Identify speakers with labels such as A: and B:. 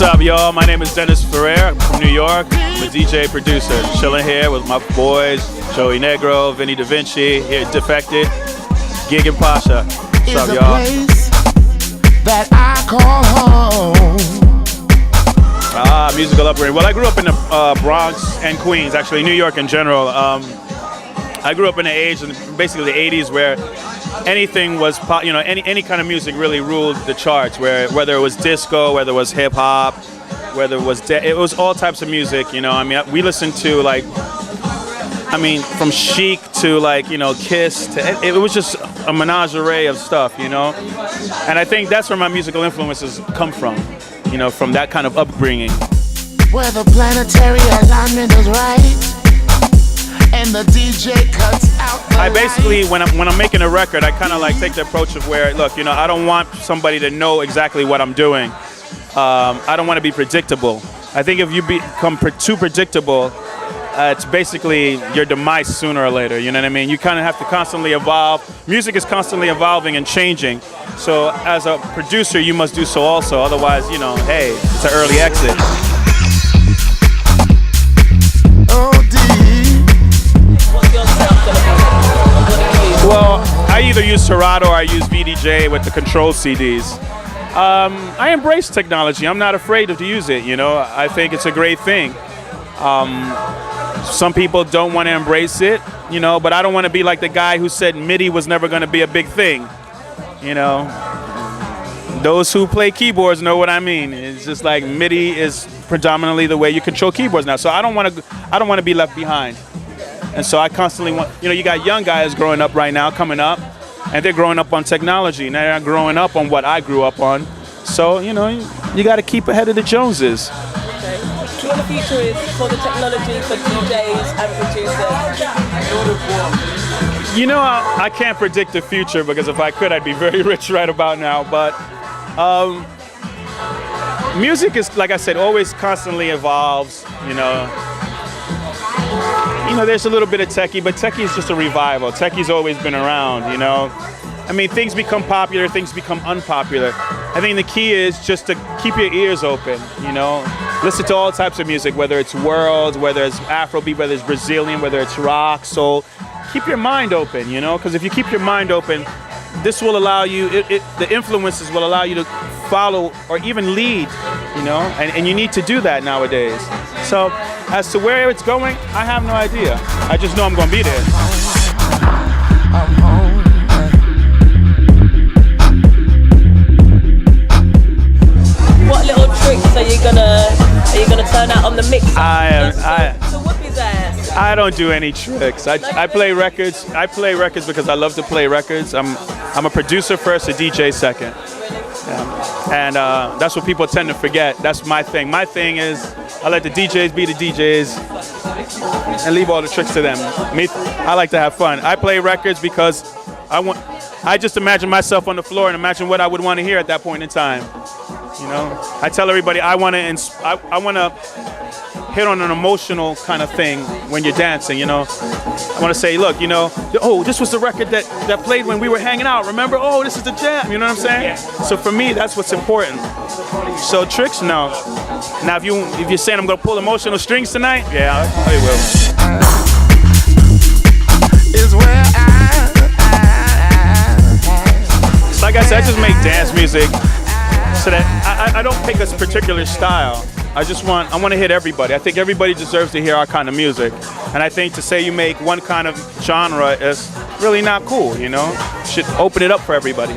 A: What's up, y'all? My name is Ferrer. I'm from New York. I'm a DJ producer. Chilling here with my boys, Joey Negro, Vinny Da Vinci, here at Defected, Gig and Pasha. What's up, y'all?
B: That I call home.
A: Musical upbringing. Well, I grew up in the Bronx and Queens, actually New York in general. I grew up in the age, basically the 80s, where anything was, any kind of music really ruled the charts. Whether it was disco, whether it was hip hop, whether it was all types of music. You know, I mean, we listened to from Chic to Kiss. It was just a menagerie of stuff, you know. And I think that's where my musical influences come from. You know, from that kind of upbringing.
B: Where the planetary alignment is right. And the DJ cuts out the
A: I basically, when I'm making a record, I kind of take the approach of where, look, you know, I don't want somebody to know exactly what I'm doing. I don't want to be predictable. I think if you become too predictable, it's basically your demise sooner or later. You know what I mean? You kind of have to constantly evolve. Music is constantly evolving and changing. So as a producer, you must do so also. Otherwise, you know, hey, it's an early exit. Well, I either use Serato or I use VDJ with the control CDs. I embrace technology. I'm not afraid to use it, you know. I think it's a great thing. Some people don't want to embrace it, you know, but I don't want to be like the guy who said MIDI was never going to be a big thing, you know. Those who play keyboards know what I mean. It's just like MIDI is predominantly the way you control keyboards now. So I don't want to be left behind. And so I constantly want, you know, you got young guys growing up right now, coming up, and they're growing up on technology. And they're not growing up on what I grew up on. So, you know, you got to keep ahead of the Joneses.
C: Okay. What the future is for the technology for DJs and producers?
A: You know, I can't predict the future because if I could, I'd be very rich right about now. But music is, like I said, always constantly evolves, you know. You know, there's a little bit of techie, but techie is just a revival. Techie's always been around, you know. I mean, things become popular, things become unpopular. I think the key is just to keep your ears open, you know. Listen to all types of music, whether it's world, whether it's Afrobeat, whether it's Brazilian, whether it's rock, soul. Keep your mind open, you know, because if you keep your mind open, this will allow you, the influences will allow you to follow or even lead, you know, and you need to do that nowadays. So as to where it's going, I have no idea. I just know I'm going to be there.
C: What little tricks are you gonna turn out on the mix? So whoop his ass.
A: I don't do any tricks. I play records. I play records because I love to play records. I'm a producer first, a DJ second. Yeah. And that's what people tend to forget. That's my thing. My thing is I let the DJs be the DJs and leave all the tricks to them. I like to have fun. I play records because I just imagine myself on the floor and imagine what I would want to hear at that point in time. You know, I tell everybody I want to hit on an emotional kind of thing when you're dancing, you know. I want to say, look, you know, oh, this was the record that played when we were hanging out, remember? Oh, this is the jam, you know what I'm saying? Yeah. So for me, that's what's important. So tricks, no. Now, if you're saying I'm going to pull emotional strings tonight, yeah, I will.
B: Is where
A: like I said, I just make dance music so that I don't pick a particular style. I want to hit everybody. I think everybody deserves to hear our kind of music. And I think to say you make one kind of genre is really not cool, you know? You should open it up for everybody.